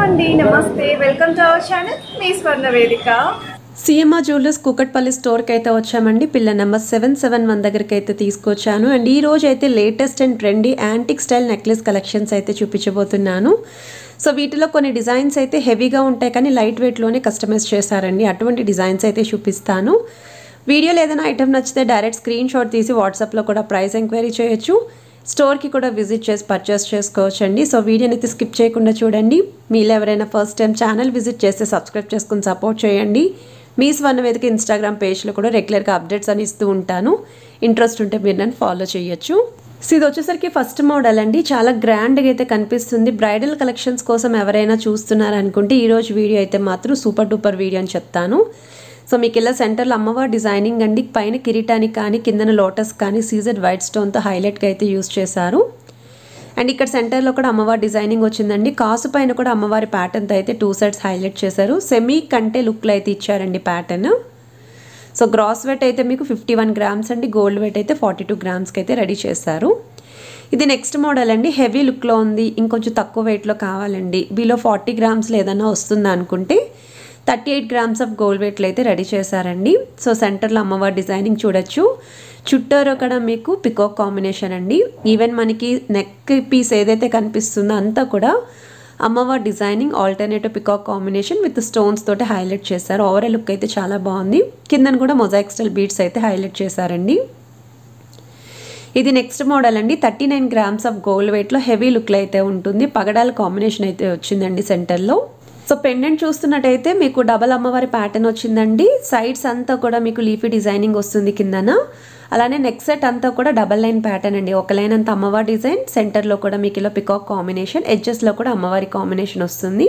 అండి నమస్తే welcome to our channel మీ స్వర్ణ వేదిక సిఎంఆర్ జ్యువెలర్స్ కూకట్పల్లి స్టోర్కి అయితే వచ్చామండి. పిల్ల నెంబర్ 771 దగ్గరికి అయితే తీసుకొచ్చాను. అండ్ ఈ రోజు అయితే latest and trendy antique style necklace collections అయితే చూపించబోతున్నాను. సో వీటిలో కొన్ని డిజైన్స్ అయితే హెవీగా ఉంటాయి కానీ లైట్ వెయిట్లోనే కస్టమైజ్ చేశారండి. అటువంటి డిజైన్స్ అయితే చూపిస్తాను. వీడియోలో ఏదైనా ఐటమ్ నచ్చితే డైరెక్ట్ స్క్రీన్ షాట్ తీసి వాట్సాప్లో కూడా ప్రైస్ ఎంక్వైరీ చేయొచ్చు. స్టోర్కి కూడా విజిట్ చేసి పర్చేస్ చేసుకోవచ్చండి. సో వీడియోని అయితే స్కిప్ చేయకుండా చూడండి. మీలో ఎవరైనా ఫస్ట్ టైం ఛానల్ విజిట్ చేస్తే సబ్స్క్రైబ్ చేసుకుని సపోర్ట్ చేయండి. మీ స్వర్ణ వేదిక ఇన్స్టాగ్రామ్ పేజ్లో కూడా రెగ్యులర్గా అప్డేట్స్ అని ఇస్తూ ఉంటాను. ఇంట్రెస్ట్ ఉంటే మీరు నన్ను ఫాలో చేయొచ్చు. సో ఇది వచ్చేసరికి ఫస్ట్ మోడల్ అండి. చాలా గ్రాండ్గా అయితే కనిపిస్తుంది. బ్రైడల్ కలెక్షన్స్ కోసం ఎవరైనా చూస్తున్నారనుకుంటే ఈరోజు వీడియో అయితే మాత్రం సూపర్ డూపర్ వీడియో అని చెప్తాను. సో మీకు ఇలా సెంటర్లో అమ్మవారి డిజైనింగ్ అండి. పైన కిరీటానికి కానీ కిందన లోటస్ కానీ సీజెడ్ వైట్ స్టోన్తో హైలైట్గా అయితే యూస్ చేశారు. అండ్ ఇక్కడ సెంటర్లో కూడా అమ్మవారి డిజైనింగ్ వచ్చిందండి. కాసు పైన కూడా అమ్మవారి ప్యాటర్న్తో అయితే 2 సైడ్స్ హైలైట్ చేశారు. సెమీ కంటే లుక్లో అయితే ఇచ్చారండి ప్యాటర్న్. సో గ్రాస్ వెయిట్ అయితే మీకు 51 గ్రామ్స్ అండి. గోల్డ్ వెయిట్ అయితే 42 గ్రామ్స్కి అయితే రెడీ చేశారు. ఇది నెక్స్ట్ మోడల్ అండి. హెవీ లుక్లో ఉంది. ఇంకొంచెం తక్కువ వెయిట్లో కావాలండి, బిలో 40 గ్రామ్స్లో ఏదైనా వస్తుందా అనుకుంటే 38 గ్రామ్స్ ఆఫ్ గోల్డ్ వెయిట్లు అయితే రెడీ చేశారండి. సో సెంటర్లో అమ్మవారి డిజైనింగ్ చూడొచ్చు. చుట్టారు కూడా మీకు పికాక్ కాంబినేషన్ అండి. ఈవెన్ మనకి నెక్ పీస్ ఏదైతే కనిపిస్తుందో అంతా కూడా అమ్మవారి designing alternative peacock combination with stones తోటి హైలైట్ చేశారు. ఓవరాల్ లుక్ అయితే చాలా బాగుంది. కిందన కూడా మొజాయిక్ స్టైల్ బీడ్స్ అయితే హైలైట్ చేశారండి. ఇది నెక్స్ట్ మోడల్ అండి. 39 గ్రామ్స్ ఆఫ్ గోల్డ్ వెయిట్లో హెవీ లుక్లో అయితే ఉంటుంది. పగడాల కాంబినేషన్ అయితే వచ్చిందండి సెంటర్లో. సో పెండెంట్ చూస్తున్నట్టయితే మీకు డబల్ అమ్మవారి ప్యాటర్న్ వచ్చిందండి. సైడ్స్ అంతా కూడా మీకు లీఫీ డిజైనింగ్ వస్తుంది కిందన. అలానే నెక్ సెట్ అంతా కూడా డబల్ లైన్ ప్యాటర్న్ అండి. ఒక లైన్ అంతా అమ్మవారి డిజైన్, సెంటర్లో కూడా మీకు ఇలా పికాక్ కాంబినేషన్, ఎడ్జెస్లో కూడా అమ్మవారి కాంబినేషన్ వస్తుంది.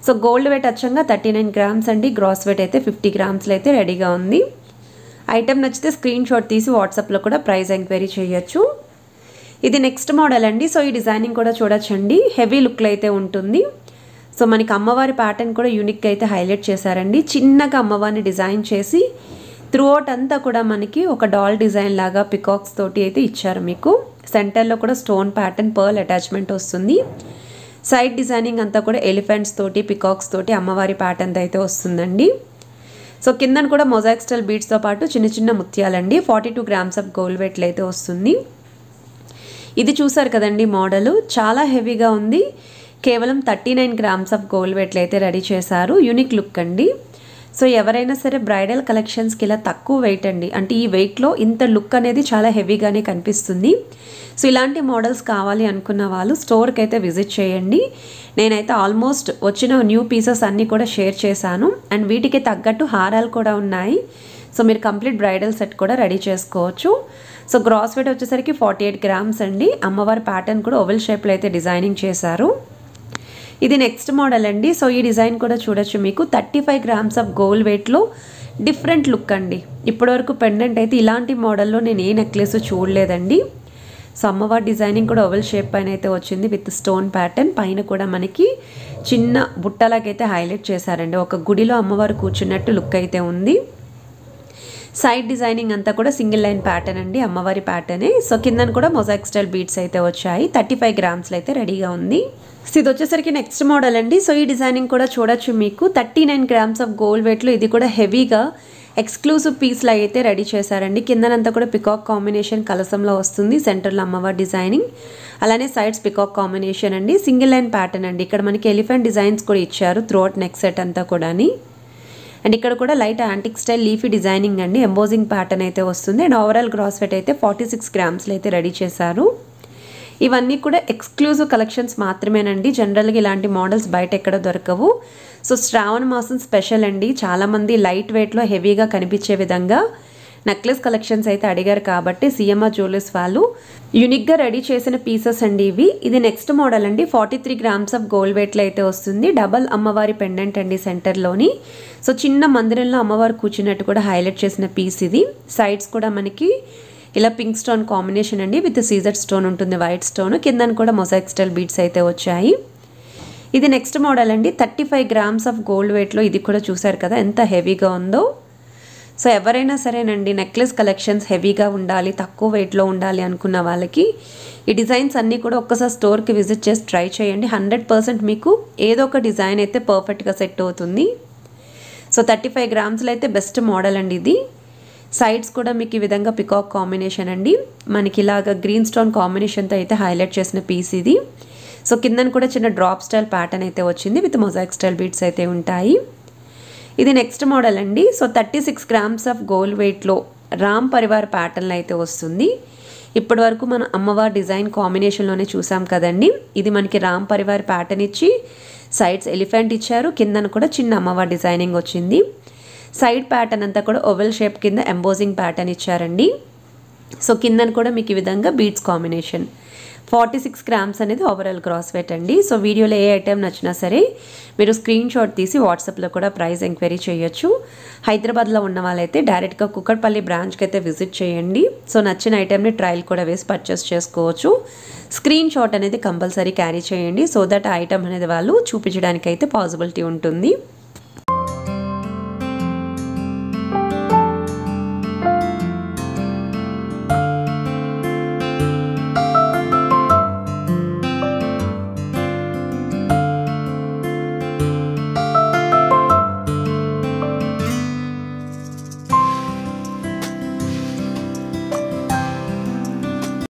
సో గోల్డ్ వెయిట్ అచ్చంగా 39 గ్రామ్స్ అండి. గ్రాస్ వెయిట్ అయితే 50 గ్రామ్స్లో అయితే రెడీగా ఉంది. ఐటెం నచ్చితే స్క్రీన్ షాట్ తీసి వాట్సాప్లో కూడా ప్రైస్ ఎంక్వైరీ చేయొచ్చు. ఇది నెక్స్ట్ మోడల్ అండి. సో ఈ డిజైనింగ్ కూడా చూడొచ్చండి. హెవీ లుక్లో అయితే ఉంటుంది. సో మనకి అమ్మవారి ప్యాటర్న్ కూడా యూనిక్గా అయితే హైలైట్ చేశారండి. చిన్నగా అమ్మవారిని డిజైన్ చేసి త్రూఅవుట్ అంతా కూడా మనకి ఒక డాల్ డిజైన్ లాగా పికాక్స్ తోటి అయితే ఇచ్చారు. మీకు సెంటర్లో కూడా స్టోన్ ప్యాటర్న్ పర్ల్ అటాచ్మెంట్ వస్తుంది. సైడ్ డిజైనింగ్ అంతా కూడా ఎలిఫెంట్స్ తోటి పికాక్స్ తోటి అమ్మవారి ప్యాటర్న్ అయితే వస్తుందండి. సో కిందన కూడా మొజాయిక్ స్టైల్ బీడ్స్తో పాటు చిన్న చిన్న ముత్యాలండి. 42 గ్రామ్స్ ఆఫ్ గోల్డ్ వెయిట్లో అయితే వస్తుంది. ఇది చూసారు కదండి మోడలు, చాలా హెవీగా ఉంది. కేవలం 39 గ్రామ్స్ ఆఫ్ గోల్డ్ వెయిట్లు అయితే రెడీ చేశారు. యూనిక్ లుక్ అండి. సో ఎవరైనా సరే బ్రైడల్ కలెక్షన్స్కి ఇలా తక్కువ వెయిట్ అండి, అంటే ఈ వెయిట్లో ఇంత లుక్ అనేది చాలా హెవీగానే కనిపిస్తుంది. సో ఇలాంటి మోడల్స్ కావాలి అనుకున్న వాళ్ళు స్టోర్కి అయితే విజిట్ చేయండి. నేనైతే ఆల్మోస్ట్ వచ్చిన న్యూ పీసెస్ అన్నీ కూడా షేర్ చేశాను. అండ్ వీటికి తగ్గట్టు హారాలు కూడా ఉన్నాయి. సో మీరు కంప్లీట్ బ్రైడల్ సెట్ కూడా రెడీ చేసుకోవచ్చు. సో గ్రాస్ వెయిట్ వచ్చేసరికి 48 గ్రామ్స్ అండి. అమ్మవారి ప్యాటర్న్ కూడా ఓవెల్ షేప్లో అయితే డిజైనింగ్ చేశారు. ఇది నెక్స్ట్ మోడల్ అండి. సో ఈ డిజైన్ కూడా చూడొచ్చు. మీకు 35 గ్రామ్స్ ఆఫ్ గోల్డ్ వెయిట్లో డిఫరెంట్ లుక్ అండి. ఇప్పటివరకు పెండెంట్ అయితే ఇలాంటి మోడల్లో నేను ఏ నెక్లెస్ చూడలేదండి. సో అమ్మవారి డిజైనింగ్ కూడా ఓవెల్ షేప్ పైన అయితే వచ్చింది విత్ స్టోన్ ప్యాటర్న్. పైన కూడా మనకి చిన్న బుట్టలాగైతే హైలైట్ చేశారండి. ఒక గుడిలో అమ్మవారు కూర్చున్నట్టు లుక్ అయితే ఉంది. సైడ్ డిజైనింగ్ అంతా కూడా సింగిల్ లైన్ ప్యాటర్న్ అండి. అమ్మవారి ప్యాటర్నే. సో కిందన కూడా మొజాయిక్ స్టైల్ బీడ్స్ అయితే వచ్చాయి. 35 గ్రామ్స్లో అయితే రెడీగా ఉంది. సో ఇది వచ్చేసరికి నెక్స్ట్ మోడల్ అండి. సో ఈ డిజైనింగ్ కూడా చూడొచ్చు. మీకు 39 గ్రామ్స్ ఆఫ్ గోల్డ్ వెయిట్లో ఇది కూడా హెవీగా ఎక్స్క్లూజివ్ పీస్లో అయితే రెడీ చేశారండి. కిందనంతా కూడా పికాక్ కాంబినేషన్ కలసంలో వస్తుంది. సెంటర్లో అమ్మవారి డిజైనింగ్, అలానే సైడ్స్ పికాక్ కాంబినేషన్ అండి. సింగిల్ లైన్ ప్యాటర్న్ అండి. ఇక్కడ మనకి ఎలిఫెంట్ డిజైన్స్ కూడా ఇచ్చారు త్రూఅవుట్ నెక్ సెట్ అంతా కూడా. అండ్ ఇక్కడ కూడా light antique style leafy designing అండి. ఎంబోజింగ్ ప్యాటర్న్ అయితే వస్తుంది. అండ్ ఓవరాల్ గ్రాస్ వెయిట్ అయితే 46 గ్రామ్స్లో అయితే రెడీ చేశారు. ఇవన్నీ కూడా ఎక్స్క్లూజివ్ కలెక్షన్స్ మాత్రమేనండి. జనరల్గా ఇలాంటి మోడల్స్ బయట ఎక్కడ దొరకవు. సో శ్రావణ మాసం స్పెషల్ అండి. చాలామంది లైట్ వెయిట్లో హెవీగా కనిపించే విధంగా నెక్లెస్ కలెక్షన్స్ అయితే అడిగారు కాబట్టి సిఎంఆర్ జ్యువెలర్స్ వాళ్ళు యూనిక్గా రెడీ చేసిన పీసెస్ అండి ఇవి. ఇది నెక్స్ట్ మోడల్ అండి. 43 గ్రామ్స్ ఆఫ్ గోల్డ్ వెయిట్లో అయితే వస్తుంది. డబల్ అమ్మవారి పెండెంట్ అండి సెంటర్లోని. సో చిన్న మందిరంలో అమ్మవారు కూర్చున్నట్టు కూడా హైలైట్ చేసిన పీస్ ఇది. సైడ్స్ కూడా మనకి ఇలా పింక్ స్టోన్ కాంబినేషన్ అండి విత్ సీజర్ స్టోన్ ఉంటుంది, వైట్ స్టోన్. కిందన కూడా మొజాయిక్ స్టైల్ బీడ్స్ అయితే వచ్చాయి. ఇది నెక్స్ట్ మోడల్ అండి. 35 గ్రామ్స్ ఆఫ్ గోల్డ్ వెయిట్లో ఇది కూడా చూసారు కదా ఎంత హెవీగా ఉందో. సో ఎవరైనా సరేనండి నెక్లెస్ కలెక్షన్స్ హెవీగా ఉండాలి, తక్కువ వెయిట్లో ఉండాలి అనుకున్న వాళ్ళకి ఈ డిజైన్స్ అన్నీ కూడా ఒక్కసారి స్టోర్కి విజిట్ చేసి ట్రై చేయండి. 100% మీకు ఏదో ఒక డిజైన్ అయితే పర్ఫెక్ట్గా సెట్ అవుతుంది. సో 35 గ్రామ్స్లో అయితే బెస్ట్ మోడల్ అండి ఇది. సైడ్స్ కూడా మీకు ఈ విధంగా పికాక్ కాంబినేషన్ అండి, మనకి ఇలాగ గ్రీన్ స్టోన్ కాంబినేషన్తో అయితే హైలైట్ చేసిన పీస్ ఇది. సో కిందన కూడా చిన్న డ్రాప్ స్టైల్ ప్యాటర్న్ అయితే వచ్చింది, విత్ మొజాయిక్ స్టైల్ బీట్స్ అయితే ఉంటాయి. ఇది నెక్స్ట్ మోడల్ అండి. సో 36 గ్రామ్స్ ఆఫ్ గోల్డ్ వెయిట్లో రామ్ పరివార్ ప్యాటర్న్లో అయితే వస్తుంది. ఇప్పటి వరకు మనం అమ్మవారి డిజైన్ కాంబినేషన్లోనే చూసాం కదండి. ఇది మనకి రామ్ పరివార్ ప్యాటర్న్ ఇచ్చి సైడ్స్ ఎలిఫెంట్ ఇచ్చారు, కిందన కూడా చిన్న అమ్మవారి డిజైనింగ్ వచ్చింది. సైడ్ ప్యాటర్న్ అంతా కూడా ఓవెల్ షేప్ కింద ఎంబోజింగ్ ప్యాటర్న్ ఇచ్చారండి. సో కిందన కూడా మీకు ఈ విధంగా బీట్స్ కాంబినేషన్. 46 గ్రామ్స్ అనేది ఓవరాల్ గ్రాస్ వెయిట్ అండి. సో వీడియోలో ఏ ఐటెం నచ్చినా సరే మీరు స్క్రీన్ షాట్ తీసి వాట్సాప్లో కూడా ప్రైస్ ఎంక్వైరీ చేయొచ్చు. హైదరాబాద్లో ఉన్న వాళ్ళైతే డైరెక్ట్గా కుక్కట్పల్లి బ్రాంచ్కి అయితే విజిట్ చేయండి. సో నచ్చిన ఐటెంని ట్రయల్ కూడా వేసి పర్చేస్ చేసుకోవచ్చు. స్క్రీన్ షాట్ అనేది కంపల్సరీ క్యారీ చేయండి, సో దట్ ఐటెం అనేది వాళ్ళు చూపించడానికి అయితే పాసిబిలిటీ ఉంటుంది.